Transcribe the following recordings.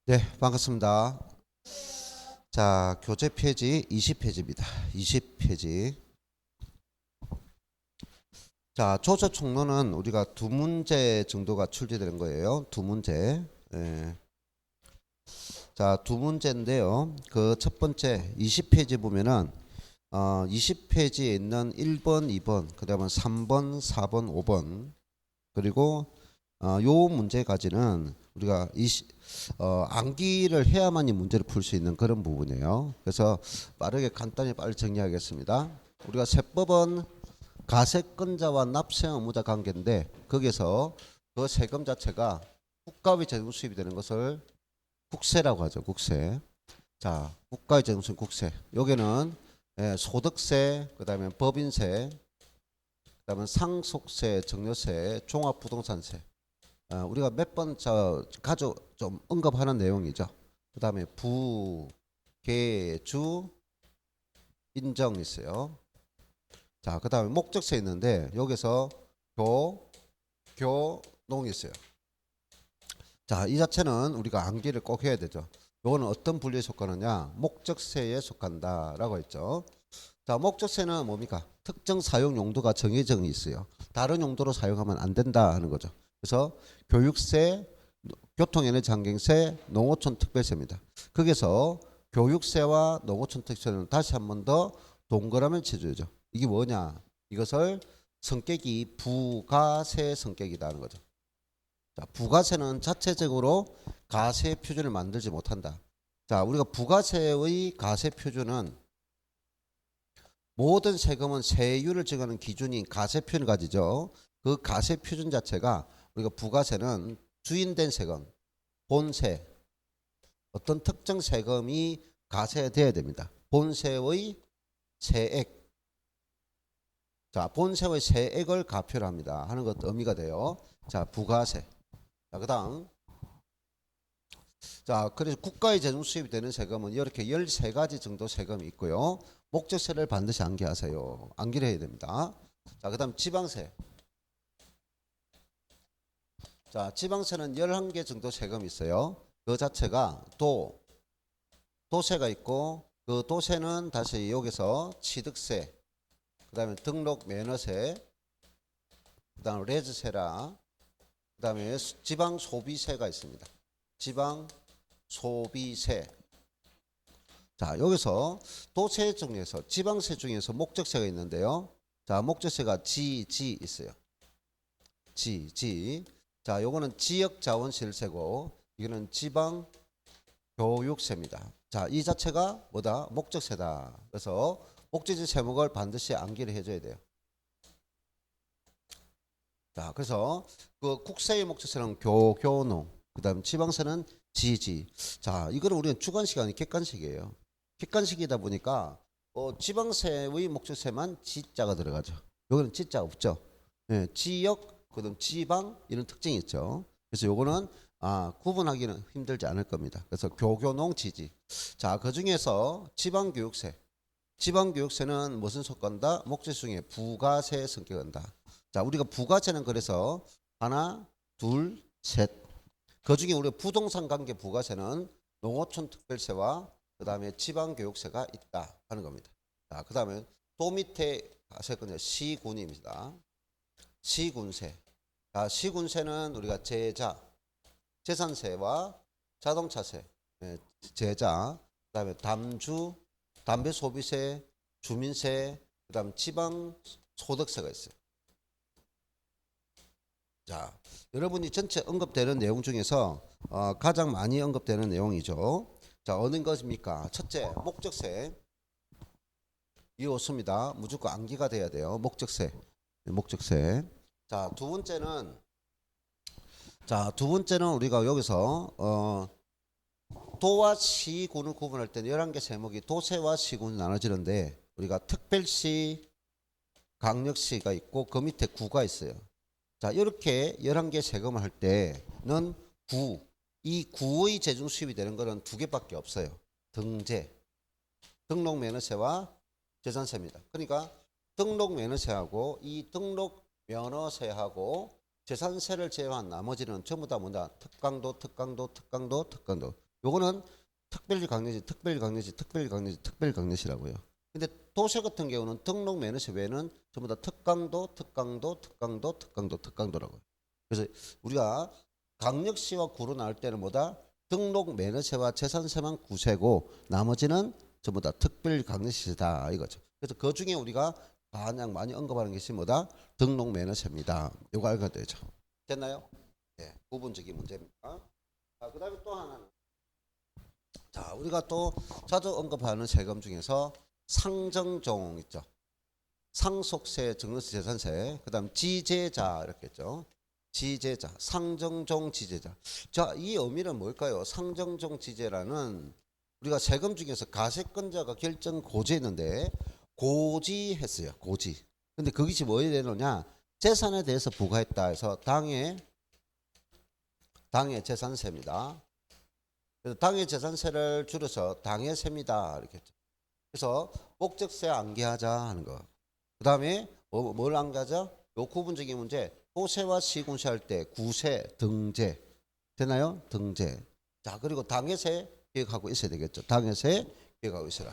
네, 반갑습니다. 자, 교재 페이지 20페이지입니다. 20페이지. 자, 조서 총론은 우리가 두 문제 정도가 출제되는 거예요. 두 문제. 예. 자, 두 문제인데요. 그 첫 번째 20페이지 보면은 20페이지에 있는 1번, 2번, 그다음에 3번, 4번, 5번 그리고 요 문제까지는 우리가 암기를 해야만이 문제를 풀 수 있는 그런 부분이에요. 그래서 빠르게 간단히 빨리 정리하겠습니다. 우리가 세법은 가세권자와 납세형 의무자 관계인데 거기서 그 세금 자체가 국가의 재정 수입이 되는 것을 국세라고 하죠. 국세. 자, 국가의 재정 수입 국세. 여기는 소득세, 그다음에 법인세, 그다음에 상속세, 증여세, 종합부동산세. 우리가 몇 번 가져 좀 언급하는 내용이죠. 그다음에 부계주 인정 있어요. 자, 그다음에 목적세 있는데 여기서 교농 있어요. 자, 이 자체는 우리가 암기를 꼭 해야 되죠. 요거는 어떤 분류에 속하느냐? 목적세에 속한다라고 했죠. 자, 목적세는 뭡니까? 특정 사용 용도가 정해져 있어요. 다른 용도로 사용하면 안 된다 하는 거죠. 그래서 교육세, 교통에너지환경세, 농어촌 특별세입니다. 거기서 교육세와 농어촌 특별세는 다시 한 번 더 동그라미 쳐줘야죠. 이게 뭐냐? 이것을 성격이 부가세 성격이라는 거죠. 자, 부가세는 자체적으로 가세 표준을 만들지 못한다. 자, 우리가 부가세의 가세 표준은 모든 세금은 세율을 정하는 기준인 가세 표준을 가지죠. 그 가세 표준 자체가 우리가 부가세는 주인된 세금, 본세, 어떤 특정 세금이 가세돼야 됩니다. 본세의 세액. 자, 본세의 세액을 가표를 합니다. 하는 것 의미가 돼요. 자, 부가세. 자, 그다음. 자, 그래서 국가의 재정 수입이 되는 세금은 이렇게 13가지 정도 세금이 있고요. 목적세를 반드시 암기하세요. 암기를 해야 됩니다. 자, 그다음 지방세. 자, 지방세는 11개 정도 세금이 있어요. 그 자체가 도세가 있고 그 도세는 다시 여기서 취득세, 그다음에 등록 면허세, 그다음 레즈세라, 그다음에 지방 소비세가 있습니다. 지방 소비세. 자, 여기서 도세 중에서 지방세 중에서 목적세가 있는데요. 자, 목적세가 지 있어요. 지. 자, 요거는 지역자원시설세고 이거는 지방교육세입니다. 자, 이 자체가 뭐다? 목적세다. 그래서 목적지 세목을 반드시 암기를 해줘야 돼요. 자, 그래서 그 국세의 목적세는 교농, 그다음 지방세는 지지. 자, 이거를 우리는 주관식이 객관식이에요. 객관식이다 보니까 지방세의 목적세만 지자가 들어가죠. 여기는 지자 없죠. 예, 지역, 그다음 지방 이런 특징이 있죠. 그래서 요거는 구분하기는 힘들지 않을 겁니다. 그래서 교교농 지지. 자, 그 중에서 지방교육세. 지방교육세는 무슨 속한다? 목적세 중에 부가세에 성격한다. 자, 우리가 부가세는 그래서 하나, 둘, 셋. 그 중에 우리 부동산 관계 부가세는 농어촌 특별세와 그 다음에 지방교육세가 있다 하는 겁니다. 자, 그 다음에 또 밑에 가실 건데 시군입니다. 시군세. 자, 시군세는 우리가 재산세와 자동차세, 제자, 그다음에 담배 소비세, 주민세, 그다음 지방 소득세가 있어요. 자, 여러분이 전체 언급되는 내용 중에서 가장 많이 언급되는 내용이죠. 자, 어느 것입니까? 첫째, 목적세. 이렇습니다. 무조건 암기가 돼야 돼요. 목적세. 자, 두 번째는 우리가 여기서 도와 시군을 구분할 때는 11개 세목이 도세와 시군이 나눠지는데 우리가 특별시, 강력시가 있고 그 밑에 구가 있어요. 자, 이렇게 11개 세금을 할 때는 이 구의 재정 수입이 되는 것은 두 개밖에 없어요. 등재, 등록면허세와 재산세입니다. 그러니까 등록면허세하고 이 등록면허세하고 재산세를 제외한 나머지는 전부 다 뭐다? 특강도. 요거는 특별히 강력시, 특별히 강력시, 특별히 강력시, 특별히 강력시라고요. 근데 도시 같은 경우는 등록 면허시 외에는 전부 다 특강도, 특강도, 특강도, 특강도, 특강도라고요. 그래서 우리가 강력시와 구로 나올 때는 뭐다? 등록 면허세와 재산세만 구세고 나머지는 전부 다 특별 강력시다 이거죠. 그래서 그 중에 우리가 가장 많이 언급하는 것이 뭐다? 등록 면허세입니다. 이거 알고 되죠. 됐나요? 네, 부분적인 문제입니다. 자, 그다음에 또 하나는 자, 우리가 또 자주 언급하는 세금 중에서 상정종 있죠. 상속세, 증여세, 재산세, 그다음 지제자 이렇게 있죠. 지제자, 상정종 지제자. 자, 이 의미는 뭘까요? 상정종 지제라는 우리가 세금 중에서 가세권자가 결정 고지했는데 고지했어요. 고지. 근데 그것이 뭐에 되느냐? 재산에 대해서 부과했다 해서 당의 재산세입니다. 그래서 당의 재산세를 줄여서 당해세입니다. 이렇게 했죠. 그래서 목적세 안개하자 하는 거. 그 다음에 뭘 안개하자? 요 구분적인 문제. 호세와 시군세 할 때 구세, 등재 되나요? 등재. 자, 그리고 당해세 기억하고 있어야 되겠죠. 당해세 기억하고 있어라.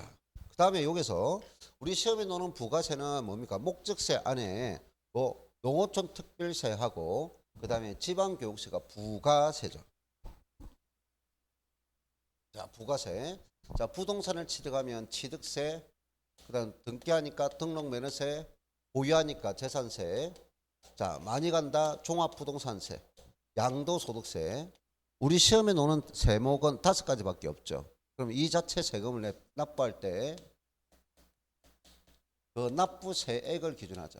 그 다음에 여기서 우리 시험에 나오는 부가세는 뭡니까? 목적세 안에 뭐 농어촌 특별세하고 그 다음에 지방교육세가 부가세죠. 자, 부가세. 자, 부동산을 취득하면 취득세, 그 다음 등기하니까 등록면허세, 보유하니까 재산세, 자, 많이 간다 종합부동산세, 양도소득세. 우리 시험에 나오는 세목은 5가지밖에 없죠. 그럼 이 자체 세금을 납부할 때 그 납부세액을 기준하죠.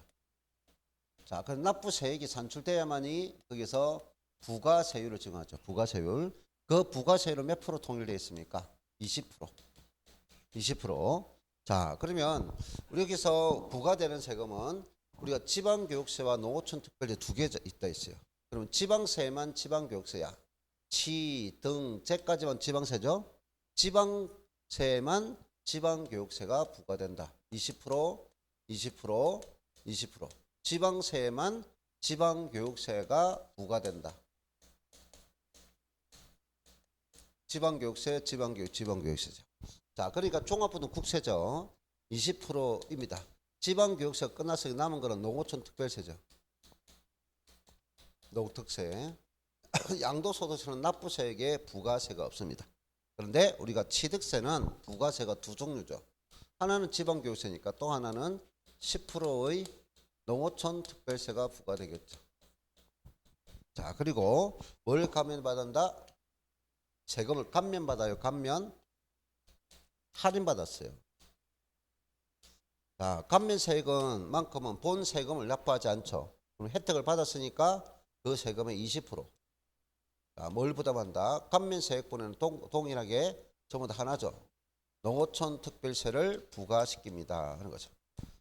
자, 그 납부세액이 산출돼야만이 거기서 부가세율을 정하죠. 부가세율. 그 부가세율은 몇 프로 통일되어 있습니까? 20%. 20%. 자, 그러면 우리 여기서 부과되는 세금은 우리가 지방교육세와 농어촌 특별세 두 개 있다 있어요. 그러면 지방세만 지방교육세야. 치, 등, 제까지만 지방세죠. 지방세만 지방교육세가 부과된다. 20%, 20%, 20%. 지방세만 지방교육세가 부과된다. 지방교육세, 지방교육세죠. 자, 그러니까 종합부는 국세죠. 20%입니다. 지방교육세가 끝나서 남은 거는 농어촌 특별세죠. 농특세. 양도소득세는 납부세액에 부가세가 없습니다. 그런데 우리가 취득세는 부가세가 두 종류죠. 하나는 지방교육세니까 또 하나는 10%의 농어촌 특별세가 부과되겠죠. 자, 그리고 뭘 감면받는다? 세금을 감면받아요. 감면. 할인받았어요. 자, 감면세액은 만큼은 본 세금을 납부하지 않죠. 그럼 혜택을 받았으니까 그 세금의 20%. 자, 뭘 부담한다? 감면세액분에는 동일하게 전부 다 하나죠. 농어촌 특별세를 부과시킵니다 하는 거죠.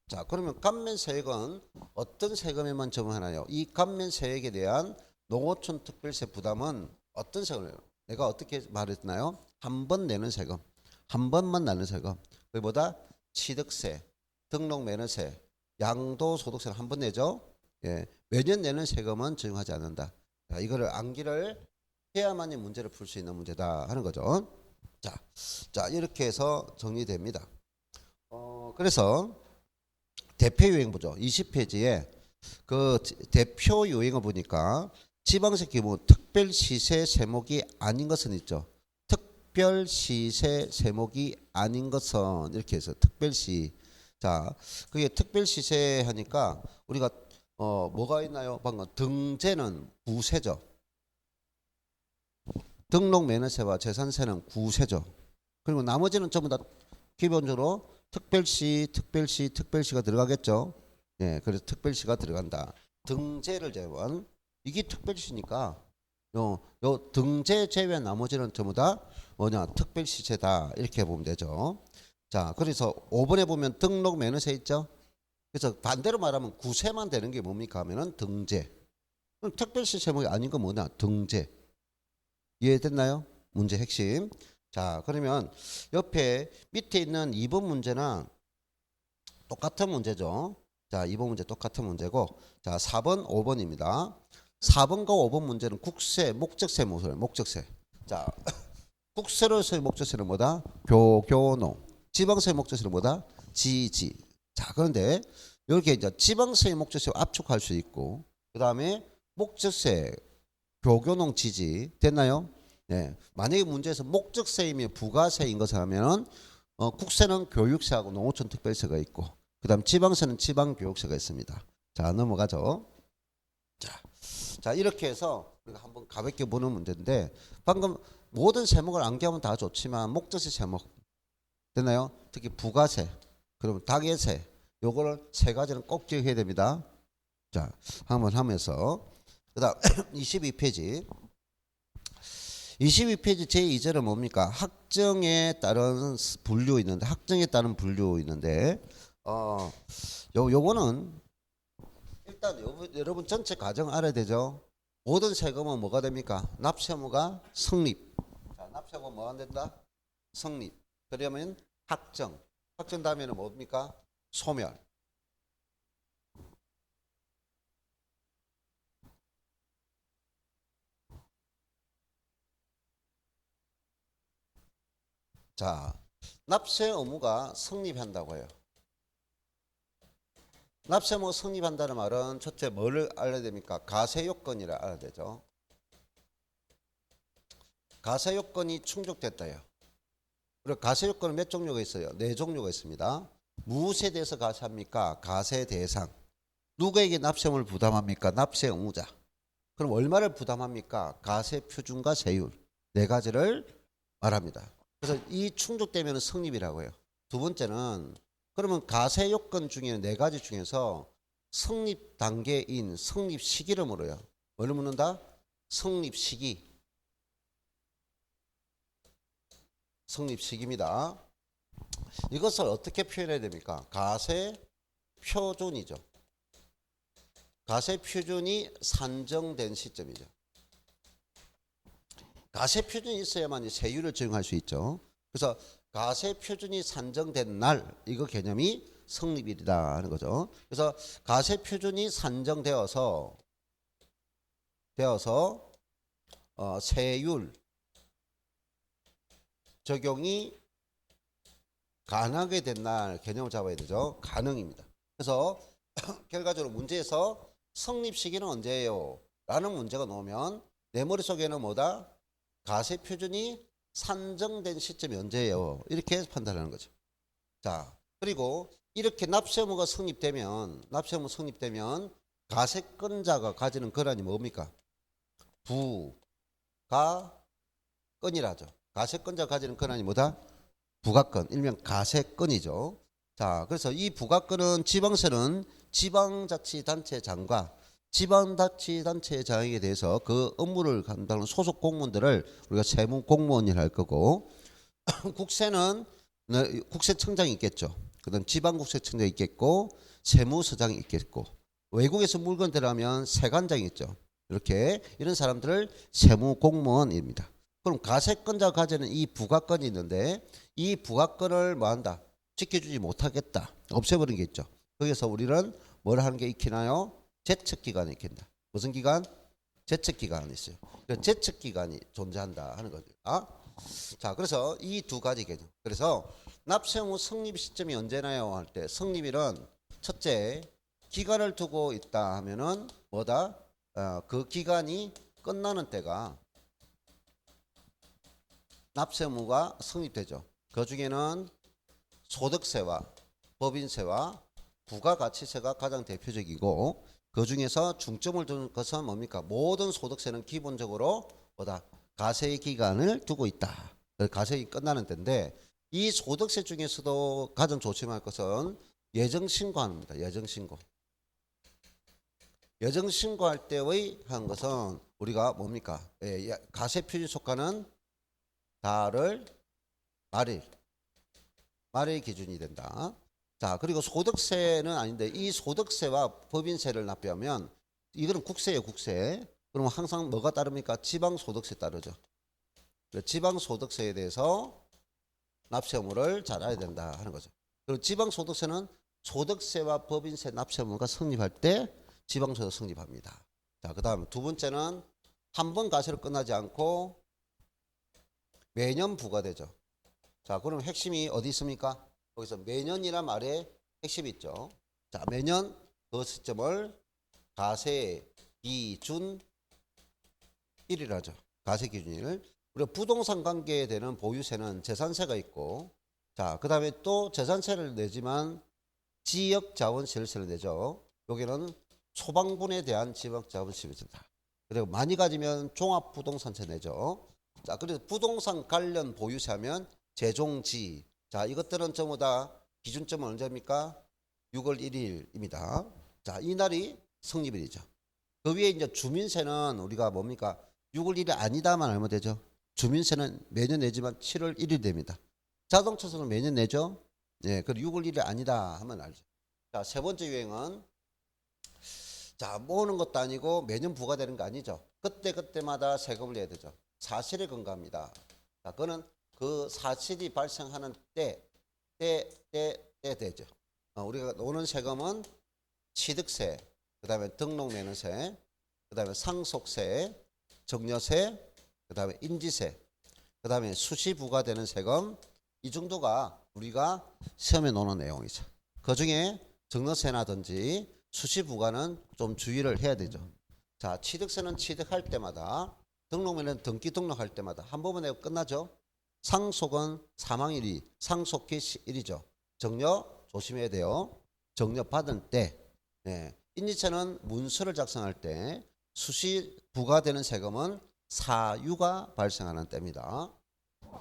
자, 그러면 감면세액은 어떤 세금에만 적용하나요? 이 감면세액에 대한 농어촌 특별세 부담은 어떤 세금이에요? 내가 어떻게 말했나요? 한 번 내는 세금. 한 번만 내는 세금. 그보다 취득세, 등록면허세, 양도소득세는 한 번 내죠. 예, 매년 내는 세금은 적용하지 않는다. 자, 이거를 암기를 해야만이 문제를 풀 수 있는 문제다 하는 거죠. 자, 이렇게 해서 정리됩니다. 그래서 대표 요행 보죠. 20페이지에 그 대표 요행을 보니까 지방세 기본 특별시세 세목이 아닌 것은 있죠. 특별시세 세목이 아닌 것은 이렇게 해서 특별시. 자, 그게 특별시세 하니까 우리가 뭐가 있나요? 방금 등재는 구세죠. 등록면허세와 재산세는 구세죠. 그리고 나머지는 전부 다 기본적으로 특별시가 들어가겠죠. 예, 그래서 특별시가 들어간다. 등재를 제외한 이게 특별시니까 요 등재 제외한 나머지는 전부 다 뭐냐 특별시세다 이렇게 보면 되죠. 자, 그래서 5번에 보면 등록면허세 있죠. 그래서 반대로 말하면 구세만 되는 게 뭡니까 하면은 등재. 그럼 특별시 세목이 아닌 건 뭐냐 등재. 이해됐나요? 문제 핵심. 자, 그러면 옆에 밑에 있는 2번 문제는 똑같은 문제죠. 자, 2번 문제 똑같은 문제고, 자, 4번, 5번입니다. 4번과 5번 문제는 국세, 목적세 모습이에요. 목적세. 자, 국세로서의 목적세는 뭐다? 교교농. 지방세의 목적세는 뭐다? 지지. 자, 그런데 여기 이제 지방세의 목적세 압축할 수 있고, 그 다음에 목적세, 교교농, 지지 됐나요? 네. 만약에 문제에서 목적세이며 부가세인 것을 하면 국세는 교육세하고 농어촌 특별세가 있고, 그 다음 지방세는 지방교육세가 있습니다. 자, 넘어가죠. 자, 이렇게 해서 우리가 한번 가볍게 보는 문제인데, 방금 모든 세목을 암기하면 다 좋지만 목적세 세목 됐나요? 특히 부가세, 그러면 다계세, 요거를 세 가지는 꼭 기억해야 됩니다. 자, 한번 하면서 그 다음 22페이지 22페이지 제2절은 뭡니까? 학정에 따른 분류 있는데, 학정에 따른 분류 있는데 요거는 일단 여러분 전체 과정 알아야 되죠. 모든 세금은 뭐가 됩니까? 납세의무가 성립. 자, 납세의무가 뭐가 된다? 성립. 그러면 학정. 학정 다음에는 뭡니까? 소멸. 자, 납세 의무가 성립한다고 해요. 납세 의무가 성립한다는 말은 첫째 뭐를 알아야 됩니까? 가세 요건이라 알아야 되죠. 가세 요건이 충족됐다요. 그리고 가세 요건은 몇 종류가 있어요? 네 종류가 있습니다. 무엇에 대해서 가세합니까? 가세 대상. 누구에게 납세 의무를 부담합니까? 납세 의무자. 그럼 얼마를 부담합니까? 가세 표준과 세율. 네 가지를 말합니다. 그래서 이 충족되면 성립이라고 해요. 두 번째는 그러면 가세 요건 중에 네 가지 중에서 성립 단계인 성립 시기를 물어요. 뭐를 묻는다? 성립 시기. 성립 시기입니다. 이것을 어떻게 표현해야 됩니까? 가세 표준이죠. 가세 표준이 산정된 시점이죠. 가세 표준이 있어야만 세율을 적용할 수 있죠. 그래서 가세 표준이 산정된 날, 이거 개념이 성립일이다 하는 거죠. 그래서 가세 표준이 산정되어서 세율 적용이 가능하게 된 날 개념을 잡아야 되죠. 가능입니다. 그래서 결과적으로 문제에서 성립 시기는 언제예요? 라는 문제가 나오면 내 머릿속에는 뭐다? 가세 표준이 산정된 시점이 언제예요? 이렇게 판단하는 거죠. 자, 그리고 이렇게 납세 의무가 성립되면 가세권자가 가지는 권한이 뭡니까? 부가권이라죠. 가세권자가 가지는 권한이 뭐다? 부가권, 일명 가세권이죠. 자, 그래서 이 부가권은 지방세는 지방자치단체장과 지방자치단체장에게 대해서 그 업무를 감당하는 소속 공무원들을 우리가 세무공무원이라 할 거고, 국세는 국세청장이 있겠죠. 그다음 지방국세청장이 있겠고, 세무서장이 있겠고, 외국에서 물건 들어가면 세관장이 있죠. 이렇게 이런 사람들을 세무공무원입니다. 그럼 가세권자가 가지는 이 부가권이 있는데, 이 부가권을 뭐한다? 지켜주지 못하겠다. 없애버린 게 있죠. 거기서 우리는 뭘 하는 게 익히나요? 제척기간이 익힌다. 무슨 기간? 제척기간이 있어요. 제척기간이 존재한다 하는 거죠. 자, 그래서 이 두 가지 개념. 그래서 납세 의무 성립 시점이 언제나요? 할 때 성립일은 첫째 기간을 두고 있다 하면은 뭐다? 그 기간이 끝나는 때가 납세 의무가 성립되죠. 그 중에는 소득세와 법인세와 부가가치세가 가장 대표적이고, 그 중에서 중점을 두는 것은 뭡니까? 모든 소득세는 기본적으로 뭐다? 가세의 기간을 두고 있다. 가세가 끝나는 때인데, 이 소득세 중에서도 가장 조심할 것은 예정신고합니다. 예정신고. 예정신고할 때의 한 것은 우리가 뭡니까? 가세 표준 속하는 달을 말일 기준이 된다. 자, 그리고 소득세는 아닌데 이 소득세와 법인세를 납부하면 이거는 국세예요, 국세. 그러면 항상 뭐가 따릅니까? 지방소득세 따르죠. 지방소득세에 대해서 납세 의무를 잘 알아야 된다 하는 거죠. 그리고 지방소득세는 소득세와 법인세 납세 의무가 성립할 때 지방소득 성립합니다. 자, 그 다음 두 번째는 한 번 가세로 끝나지 않고 매년 부과되죠. 자, 그럼 핵심이 어디 있습니까? 거기서 매년이란 말에 핵심이 있죠. 자, 매년 그 시점을 가세 기준 1이라죠. 가세 기준 1. 우리가 부동산 관계에 되는 보유세는 재산세가 있고, 자, 그 다음에 또 재산세를 내지만 지역자원시설세를 내죠. 여기는 소방분에 대한 지역자원시설세다. 그리고 많이 가지면 종합부동산세 내죠. 자, 그래서 부동산 관련 보유세하면 재종지. 자, 이것들은 전부 다 기준점은 언제입니까? 6월 1일입니다. 자, 이날이 성립일이죠. 그 위에 이제 주민세는 우리가 뭡니까? 6월 1일 아니다만 알면 되죠. 주민세는 매년 내지만 7월 1일 됩니다. 자동차세는 매년 내죠. 예, 그리고 6월 1일 아니다 하면 알죠. 자, 세 번째 유행은 자, 모으는 것도 아니고 매년 부과되는 거 아니죠. 그때마다 세금을 내야 되죠. 사실에 근거합니다. 자, 그거는 그 사실이 발생하는 때 되죠. 우리가 오는 세금은 취득세, 그 다음에 등록매너세, 그 다음에 상속세, 증여세, 그 다음에 인지세, 그 다음에 수시 부과되는 세금, 이 정도가 우리가 시험에 놓는 내용이죠. 그 중에 증여세라든지 수시 부과는 좀 주의를 해야 되죠. 자, 취득세는 취득할 때마다, 등록면은 등기 등록할 때마다 한 번만 내고 끝나죠. 상속은 사망일이 상속기 일이죠. 증여 조심해야 돼요. 증여 받을 때, 네. 인지세는 문서를 작성할 때, 수시 부과되는 세금은 사유가 발생하는 때입니다.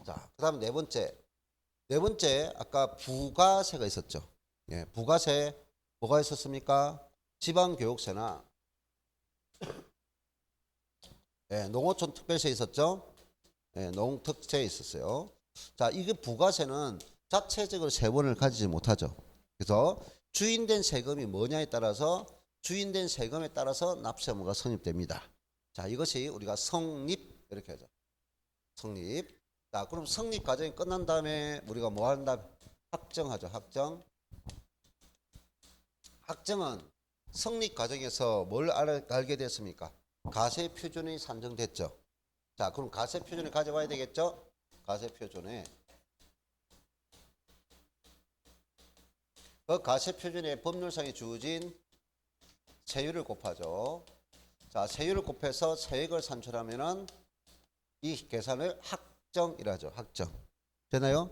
자, 그다음 네 번째 아까 부가세가 있었죠. 예, 부가세 뭐가 있었습니까? 지방교육세나 예, 농어촌 특별세 있었죠. 예, 농특세 있었어요. 자, 이게 부가세는 자체적으로 세원을 가지지 못하죠. 그래서 주인된 세금이 뭐냐에 따라서 주인된 세금에 따라서 납세 의무가 성립됩니다. 자, 이것이 우리가 성립 이렇게 하죠. 성립. 자, 그럼 성립 과정이 끝난 다음에 우리가 뭐 한다? 확정하죠. 확정은 성립 과정에서 뭘 알게 됐습니까? 가세 표준이 산정됐죠. 자, 그럼 가세 표준을 가져와야 되겠죠? 가세 표준에 그 가세 표준에 법률상에 주어진 세율을 곱하죠. 자, 세율을 곱해서 세액을 산출하면은 이 계산을 확정이라죠. 확정. 되나요?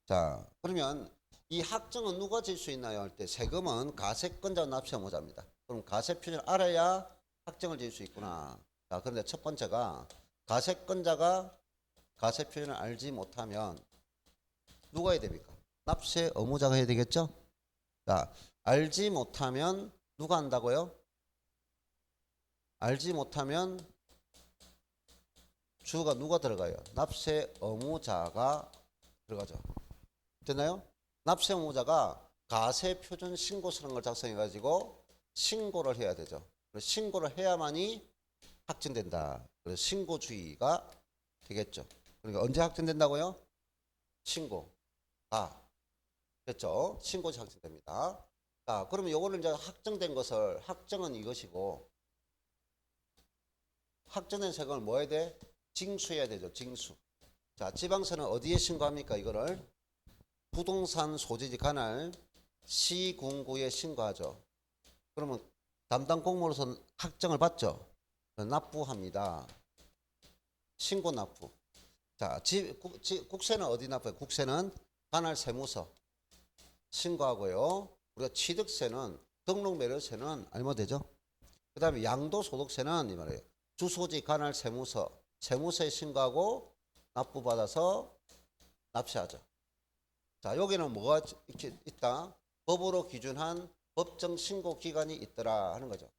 자, 그러면 이 확정은 누가 질 수 있나요? 할 때 세금은 가세권자 납세 의무자입니다. 그럼 가세 표준을 알아야 확정을 질 수 있구나. 자, 그런데 첫 번째가 가세권자가 가세 표준을 알지 못하면 누가 해야 됩니까? 납세 의무자가 해야 되겠죠? 자, 알지 못하면 누가 한다고요? 알지 못하면 주가 누가 들어가요? 납세 의무자가 들어가죠. 됐나요? 납세 의무자가 가세 표준 신고서라는 걸 작성해 가지고 신고를 해야 되죠. 신고를 해야만이 확정된다. 그래서 신고주의가 되겠죠. 그러니까 언제 확정된다고요? 신고가 됐죠. 신고시 확정됩니다. 자, 그러면 요거는 이제 확정된 것을 확정은 이것이고 확정된 세금을 뭐 해야 돼? 징수해야 되죠. 징수. 자, 지방세는 어디에 신고합니까? 이거를 부동산 소지지 관할 시군구에 신고하죠. 그러면 담당 공무원으로서 확정을 받죠. 납부합니다. 신고 납부. 자, 국세는 어디 납부해요? 국세는 관할 세무서 신고하고요. 우리가 취득세는 등록매료세는 알면 되죠. 그 다음에 양도소득세는 이 말이에요. 주소지 관할 세무서 세무서에 신고하고 납부받아서 납세하죠. 자, 여기는 뭐가 이렇게 있다? 법으로 기준한 법정 신고 기간이 있더라 하는 거죠.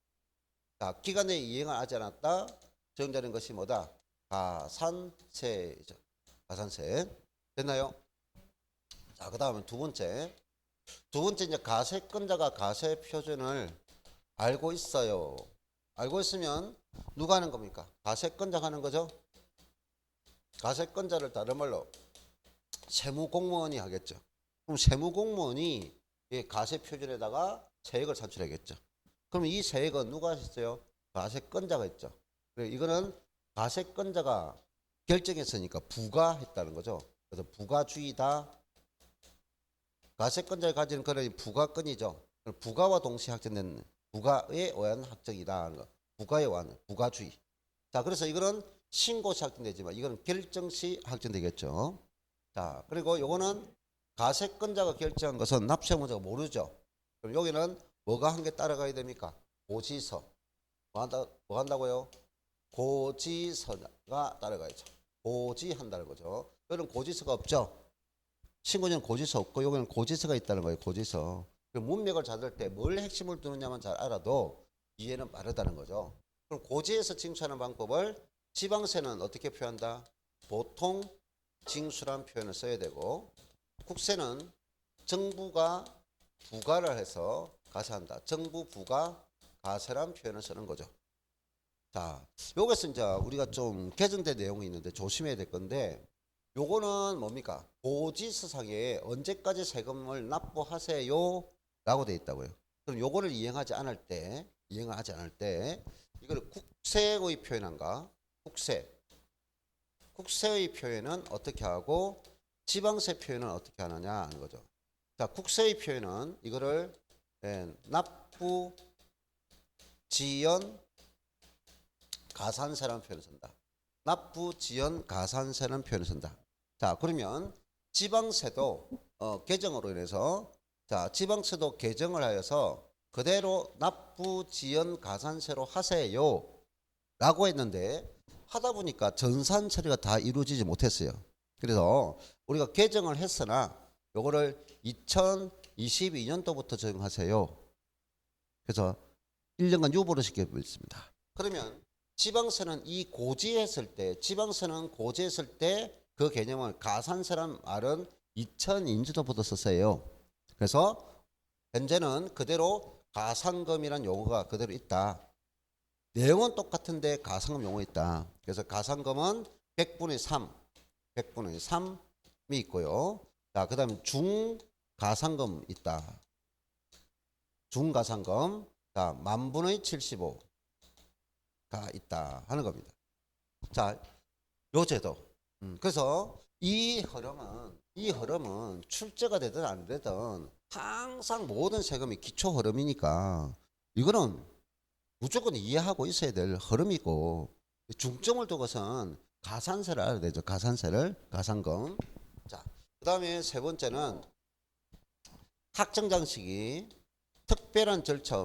자, 기간 내에 이행을 하지 않았다. 정되는 것이 뭐다? 가산세이죠. 가산세. 됐나요? 자, 그 다음에 두 번째 이제 가세권자가 가세 표준을 알고 있어요. 알고 있으면 누가 하는 겁니까? 가세권자가 하는 거죠. 가세권자를 다른 말로 세무공무원이 하겠죠. 그럼 세무공무원이 이 가세 표준에다가 세액을 산출하겠죠. 그럼 이 세액은 누가 했어요? 가세권자가 했죠. 그리고 이거는 가세권자가 결정했으니까 부과했다는 거죠. 그래서 부과주의다. 가세권자가 가지는 권한이 부과권이죠. 부과와 동시에 확정된 부과에 의한 확정이다 하는 거. 부과에 의한 부과주의. 자, 그래서 이거는 신고 시 확정되지만 이거는 결정 시 확정되겠죠. 자, 그리고 요거는 가세권자가 결정한 것은 납세의무자가 모르죠. 그럼 여기는 뭐가 한 개 따라가야 됩니까? 고지서. 뭐 한다고요? 고지서가 따라가야죠. 고지한다는 거죠. 여기는 고지서가 없죠. 신고자는 고지서 없고 여기는 고지서가 있다는 거예요. 고지서. 문맥을 찾을 때 뭘 핵심을 두느냐만 잘 알아도 이해는 빠르다는 거죠. 그럼 고지에서 징수하는 방법을 지방세는 어떻게 표현한다? 보통 징수란 표현을 써야 되고 국세는 정부가 부과를 해서 가세한다. 정부 부과 가세란 표현을 쓰는 거죠. 자, 여기서 이제 우리가 좀 개정된 내용이 있는데 조심해야 될 건데 요거는 뭡니까? 고지서상에 언제까지 세금을 납부하세요? 라고 돼 있다고요. 그럼 요거를 이행하지 않을 때 이거를 국세의 표현한가? 국세의 표현은 어떻게 하고 지방세 표현은 어떻게 하느냐 하는 거죠. 자, 국세의 표현은 이거를 납부 지연 가산세라는 표현을 쓴다. 납부 지연 가산세라는 표현을 쓴다. 자, 그러면 지방세도 개정으로 인해서 자, 지방세도 개정을 하여서 그대로 납부 지연 가산세로 하세요 라고 했는데 하다 보니까 전산 처리가 다 이루어지지 못했어요. 그래서 우리가 개정을 했으나 요거를 2022년도부터 적용하세요. 그래서 1년간 유보를 시켜버렸습니다. 그러면 지방세는 지방세는 고지했을 때 그 개념을 가산세란 말은 2002년도부터 썼어요. 그래서 현재는 그대로 가산금이란 용어가 그대로 있다. 내용은 똑같은데 가산금 용어 있다. 그래서 가산금은 100분의 3이 있고요. 자, 그 다음에 중가산금 있다. 중가산금, 자, 10,000분의 75가 있다 하는 겁니다. 자, 요 제도. 그래서 이 흐름은 출제가 되든 안 되든 항상 모든 세금이 기초 흐름이니까 이거는 무조건 이해하고 있어야 될 흐름이고 중점을 두고선 가산세를 알아야 되죠. 가산금. 자, 그 다음에 세 번째는 확정장식이 특별한 절차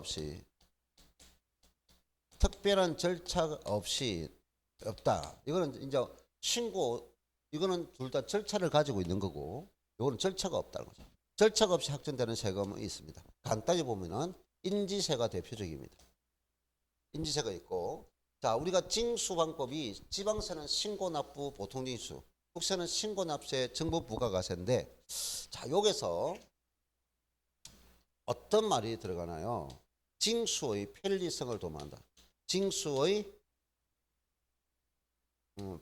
없이 없다. 이거는 이제 이거는 둘 다 절차를 가지고 있는 거고, 이거는 절차가 없다는 거죠. 절차가 없이 확정되는 세금은 있습니다. 간단히 보면은 인지세가 대표적입니다. 인지세가 있고, 자, 우리가 징수 방법이 지방세는 신고납부 보통징수, 국세는 신고납세 정부 부가가세인데, 자, 여기서 어떤 말이 들어가나요? 징수의 편리성을 도모한다. 징수의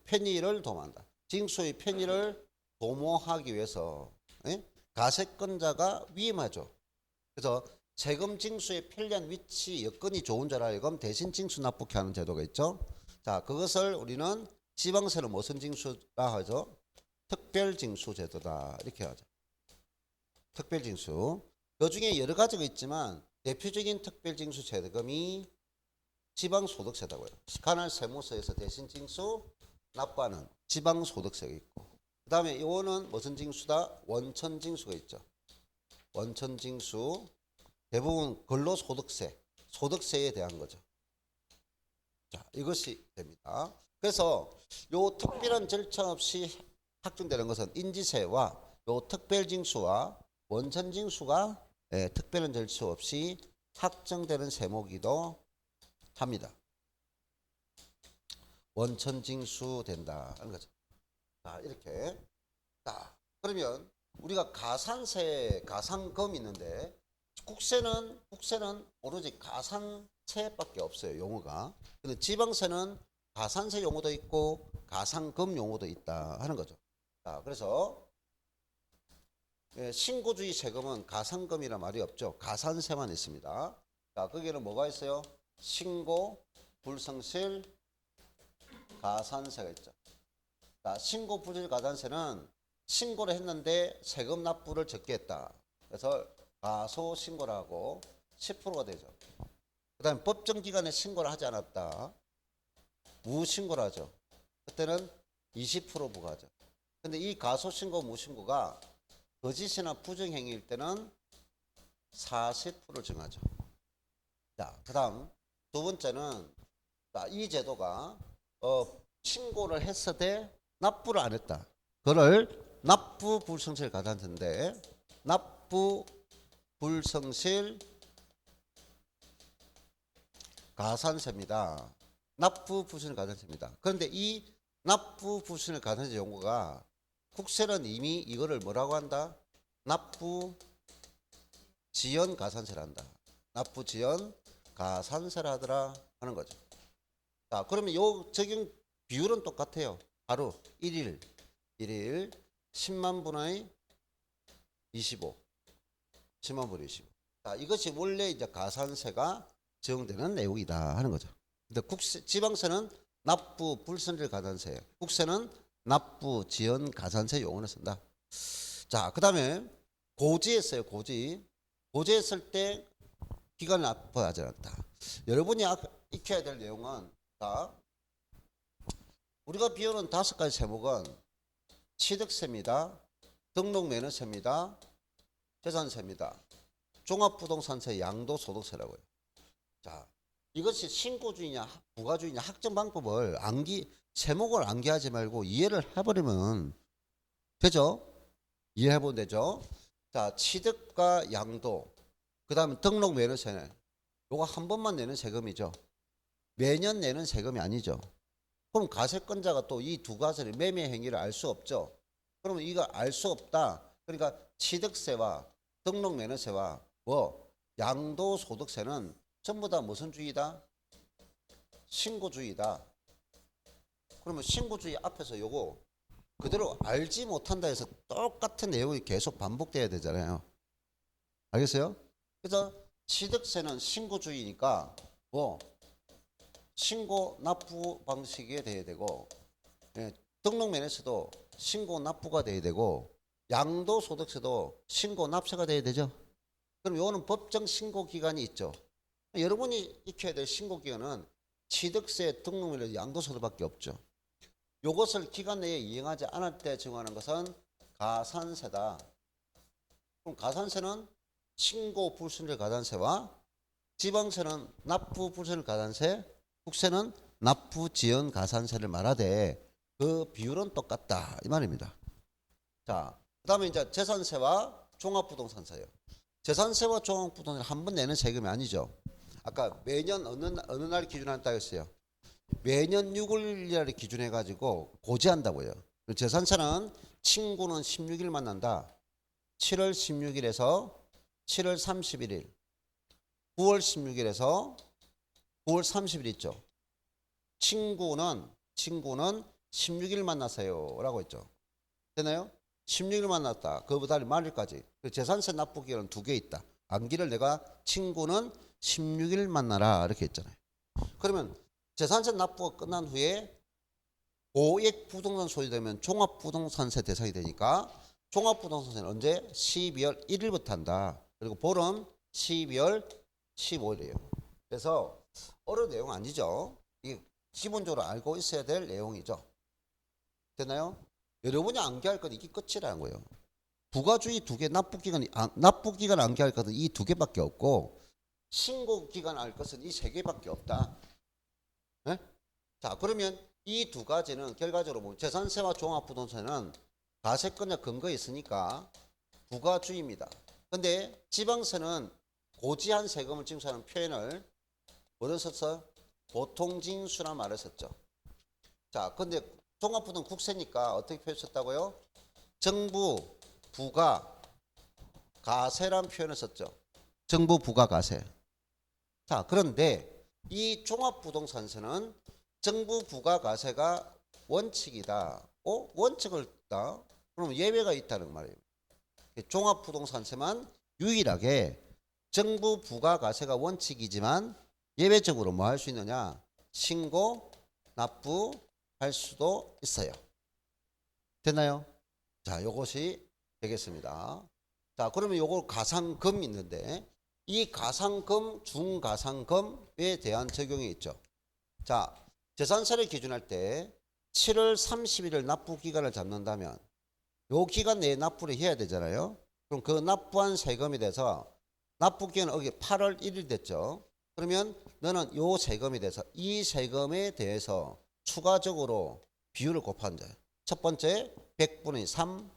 편의를 도모한다. 징수의 편의를 도모하기 위해서 가세권자가 위임하죠. 그래서 세금 징수의 편리한 위치 여건이 좋은 자라 하여금 대신 징수 납부케 하는 제도가 있죠. 자, 그것을 우리는 지방세는 무슨 징수라 하죠? 특별징수 제도다 이렇게 하죠. 특별징수. 그 중에 여러 가지가 있지만 대표적인 특별징수 세금이 지방소득세다고요. 관할 세무서에서 대신 징수 납부하는 지방소득세가 있고, 그 다음에 이거는 무슨 징수다? 원천징수가 있죠. 원천징수, 대부분 근로소득세, 소득세에 대한 거죠. 자, 이것이 됩니다. 그래서 요 특별한 절차 없이 확정되는 것은 인지세와 요 특별징수와 원천징수가 특별한 절차 없이 확정되는 세목이기도 합니다. 원천징수 된다 하는 거죠. 자, 이렇게. 자, 그러면 우리가 가산세, 가산금 있는데 국세는 오로지 가산세밖에 없어요. 용어가. 근데 지방세는 가산세 용어도 있고 가산금 용어도 있다 하는 거죠. 자, 그래서 신고주의 세금은 가산금이란 말이 없죠. 가산세만 있습니다. 자, 거기에는 뭐가 있어요? 신고, 불성실, 가산세가 있죠. 자, 신고 불실 가산세는 신고를 했는데 세금 납부를 적게 했다. 그래서 가소 신고를 하고 10%가 되죠. 그 다음에 법정 기간에 신고를 하지 않았다. 무신고를 하죠. 그때는 20% 부과하죠. 근데 이 가소 신고 무신고가 거짓이나 부정행위일 때는 40%를 정하죠. 자, 그 다음 두 번째는 자, 이 제도가 신고를 했어도 납부를 안 했다. 그걸 납부 불성실 가산세인데 납부 불성실 가산세입니다. 납부 불성실 가산세입니다. 그런데 이 납부 불성실 가산세 용어가 국세는 이미 이거를 뭐라고 한다? 납부 지연 가산세를 한다. 납부 지연 가산세를 하더라 하는 거죠. 자, 그러면 요 적용 비율은 똑같아요. 바로 1일 10만 분의 25. 10만 분의 25. 자, 이것이 원래 이제 가산세가 적용되는 내용이다 하는 거죠. 근데 지방세는 납부 불성실 가산세, 국세는 납부 지연 가산세 용어를 쓴다. 자, 그 다음에 고지했어요. 고지했을 때 기간을 납부하지 않았다. 여러분이 익혀야 될 내용은 자, 우리가 비우는 5가지 세목은 취득세입니다. 등록매너세입니다. 재산세입니다. 종합부동산세, 양도소득세라고요. 자, 이것이 신고주의냐 부가주의냐 학정 방법을 세목을 암기하지 말고 이해를 해버리면 되죠? 이해해보면 되죠? 자, 취득과 양도, 그 다음에 등록매너세는 요거 한 번만 내는 세금이죠. 매년 내는 세금이 아니죠. 그럼 가세권자가 또 이 두 가지를 매매 행위를 알 수 없죠. 그러면 이거 알 수 없다. 그러니까 취득세와 등록매너세와 양도소득세는 전부 다 무슨 주의다? 신고주의다. 그러면 신고주의 앞에서 요거 그대로 알지 못한다 해서 똑같은 내용이 계속 반복돼야 되잖아요. 알겠어요? 그래서 취득세는 신고주의니까 신고 납부 방식에 돼야 되고, 등록면에서도 신고 납부가 돼야 되고, 양도소득세도 신고 납세가 돼야 되죠. 그럼 요거는 법정 신고 기간이 있죠. 여러분이 익혀야 될 신고 기간은 취득세, 등록면에 양도소득밖에 없죠. 요것을 기간 내에 이행하지 않을 때 정하는 것은 가산세다. 그럼 가산세는 신고 불순절 가산세와 지방세는 납부 불순절 가산세, 국세는 납부 지연 가산세를 말하되 그 비율은 똑같다 이 말입니다. 자, 그다음에 이제 재산세와 종합부동산세요. 재산세와 종합부동산 한 번 내는 세금이 아니죠. 아까 매년 어느 날 기준한다 했어요. 매년 6월이라를 기준해 가지고 고지한다고요. 재산세는 친구는 16일 만난다. 7월 16일에서 7월 31일, 9월 16일에서 9월 30일 있죠. 친구는 16일 만나세요 라고 했죠. 되나요? 16일 만났다. 그보다 말일까지. 재산세 납부기간은 2개 있다. 암기를 내가 친구는 16일 만나라 이렇게 했잖아요. 그러면 재산세 납부가 끝난 후에 고액 부동산 소유되면 종합부동산세 대상이 되니까 종합부동산세는 언제? 12월 1일부터 한다. 그리고 보름 12월 15일이에요. 그래서 어려운 내용 아니죠. 이게 기본적으로 알고 있어야 될 내용이죠. 됐나요? 여러분이 암기할 건 이게 끝이라는 거예요. 부가주의 2개, 납부기간 암기할 것은 이 2개밖에 없고 신고기간 알 것은 이 3개밖에 없다. 네? 자, 그러면 이 2가지는 결과적으로 보면 재산세와 종합부동산은 가세권자 근거에 있으니까 부가주의입니다. 근데 지방세는 고지한 세금을 징수하는 표현을 뭐를 썼어? 보통징수란 말을 썼죠. 자, 근데 종합부동산 국세니까 어떻게 표현했다고요? 정부 부가 가세란 표현을 썼죠. 정부 부가 가세. 자, 그런데 이 종합부동산세는 정부 부가 가세가 원칙이다. 원칙을 있다. 그럼 예외가 있다는 말이에요. 종합부동산세만 유일하게 정부 부가 가세가 원칙이지만 예외적으로 뭐 할 수 있느냐? 신고, 납부할 수도 있어요. 됐나요? 자, 요것이 되겠습니다. 자, 그러면 요거 가상금 있는데 이 가상금, 중가상금에 대한 적용이 있죠. 자, 재산세를 기준할 때 7월 30일을 납부 기간을 잡는다면 요 기간 내에 납부를 해야 되잖아요. 그럼 그 납부한 세금에 대해서 납부 기간은 여기 8월 1일 됐죠. 그러면 너는 요 세금에 대해서 이 세금에 대해서 추가적으로 비율을 곱한 거예요. 첫 번째 100분의 3,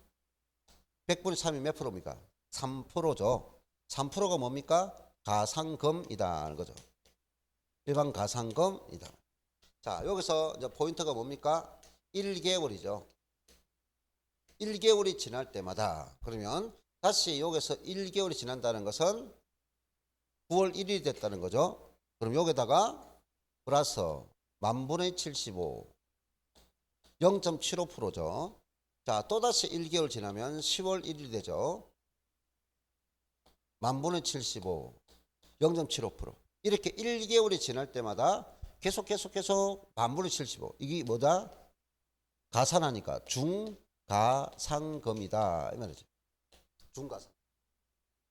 100분의 3이 몇 프로입니까? 3%죠. 3%가 뭡니까? 가상금이다 하는 거죠. 일반 가상금이다. 자, 여기서 이제 포인트가 뭡니까? 1개월이죠. 1개월이 지날 때마다 그러면 다시 여기서 1개월이 지난다는 것은 9월 1일이 됐다는 거죠. 그럼 여기다가 플러스 만분의 75 0.75%죠. 자, 또다시 1개월 지나면 10월 1일이 되죠. 만분의 75 0.75% 이렇게 1개월이 지날 때마다 계속 만분의 75 이게 뭐다? 가산하니까 중가상금이다 이 말이죠. 중가상.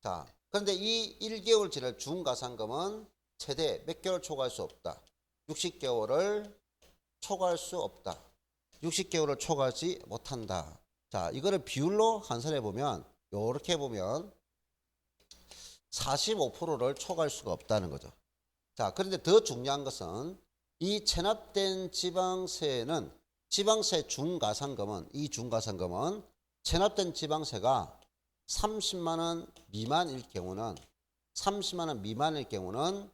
자, 그런데 이 1개월 지날 중가상금은 최대 몇 개월 초과할 수 없다. 60개월을 초과할 수 없다. 60개월을 초과하지 못한다. 자, 이거를 비율로 환산해 보면 이렇게 보면 45%를 초과할 수가 없다는 거죠. 자, 그런데 더 중요한 것은 이 체납된 지방세는 지방세 중가상금은 이 중가상금은 체납된 지방세가 30만 원 미만일 경우는 30만 원 미만일 경우는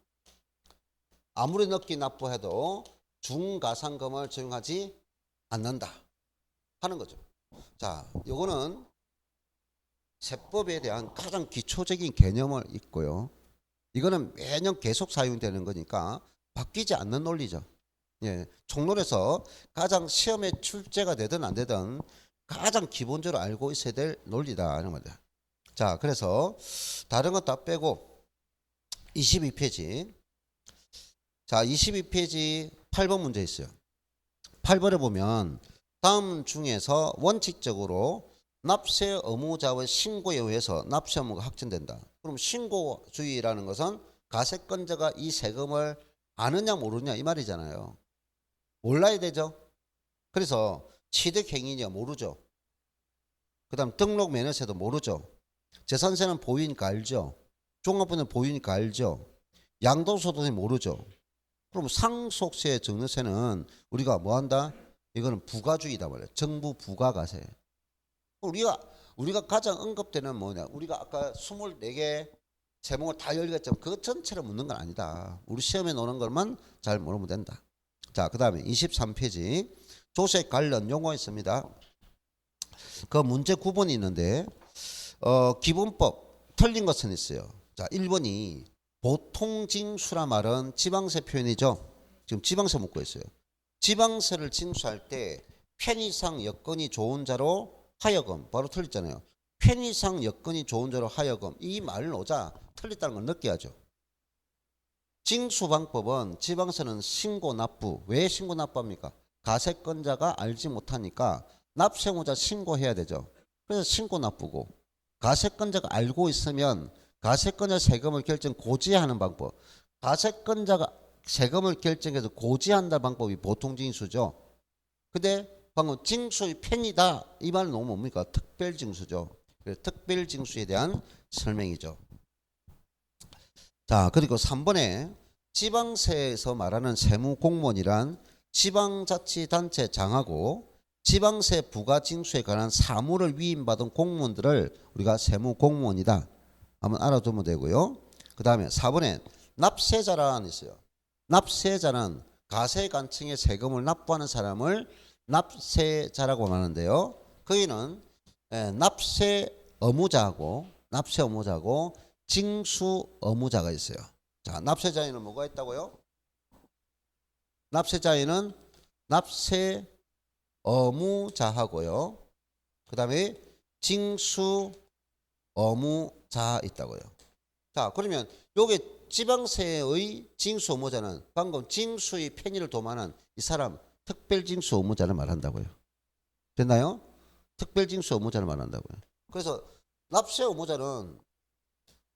아무리 늦게 납부해도 중가상금을 적용하지 않는다 하는 거죠. 자, 요거는 세법에 대한 가장 기초적인 개념을 있고요. 이거는 매년 계속 사용되는 거니까 바뀌지 않는 논리죠. 예, 총론에서 가장 시험에 출제가 되든 안 되든 가장 기본적으로 알고 있어야 될 논리다 하는 겁니다. 자, 그래서 다른 것 다 빼고 22페이지. 자, 22페이지 8번 문제 있어요. 8번에 보면 다음 중에서 원칙적으로 납세 의무자의 신고에 의해서 납세 의무가 확정된다. 그럼 신고주의라는 것은 가세권자가 이 세금을 아느냐 모르냐 이 말이잖아요. 몰라야 되죠. 그래서 취득행위냐 모르죠. 그 다음 등록 면허세도 모르죠. 재산세는 보유니까 알죠. 종합부는 보유니까 알죠. 양도소득은 모르죠. 그럼 상속세 증여세는 우리가 뭐 한다? 이거는 부가주의다 말이에요. 정부 부가가세. 우리가 가장 언급되는 뭐냐? 우리가 아까 24개 제목을 다 열겠지만 그 전체를 묻는 건 아니다. 우리 시험에 나오는 것만 잘 모르면 된다. 자, 그 다음에 23페이지 조세 관련 용어 있습니다. 그 문제 9번이 있는데 기본법 틀린 것은 있어요. 자, 1번이 보통징수란 말은 지방세 표현이죠. 지금 지방세 묻고 있어요. 지방세를 징수할 때 편의상 여건이 좋은 자로 하여금 바로 틀렸잖아요. 편의상 여건이 좋은 자로 하여금 이 말을 놓자 틀렸다는 걸 느껴야죠. 징수 방법은 지방세는 신고 납부. 왜 신고 납부합니까? 가세권자가 알지 못하니까 납세의무자 신고해야 되죠. 그래서 신고 납부고 가세권자가 알고 있으면 가세권자 세금을 결정 고지하는 방법. 가세권자가 세금을 결정해서 고지한다는 방법이 보통징수죠. 근데 방금 징수의 편이다 이 말은 너무 뭡니까? 특별징수죠. 특별징수에 대한 설명이죠. 자, 그리고 3번에 지방세에서 말하는 세무공무원이란 지방자치단체장하고 지방세 부가징수에 관한 사무를 위임받은 공무원들을 우리가 세무공무원이다 한번 알아두면 되고요. 그 다음에 4번에 납세자란 있어요. 납세자는 가세관청의 세금을 납부하는 사람을 납세자라고 말하는데요. 거기는 납세 의무자하고 징수 의무자가 있어요. 자, 납세자에는 뭐가 있다고요? 납세자에는 납세 의무자하고요. 그 다음에 징수 의무자 있다고요. 자, 그러면 요게 지방세의 징수 의무자는 방금 징수의 편의를 도모하는 이 사람 특별징수 의무자를 말한다고요. 됐나요? 특별징수 의무자를 말한다고요. 그래서 납세 의무자는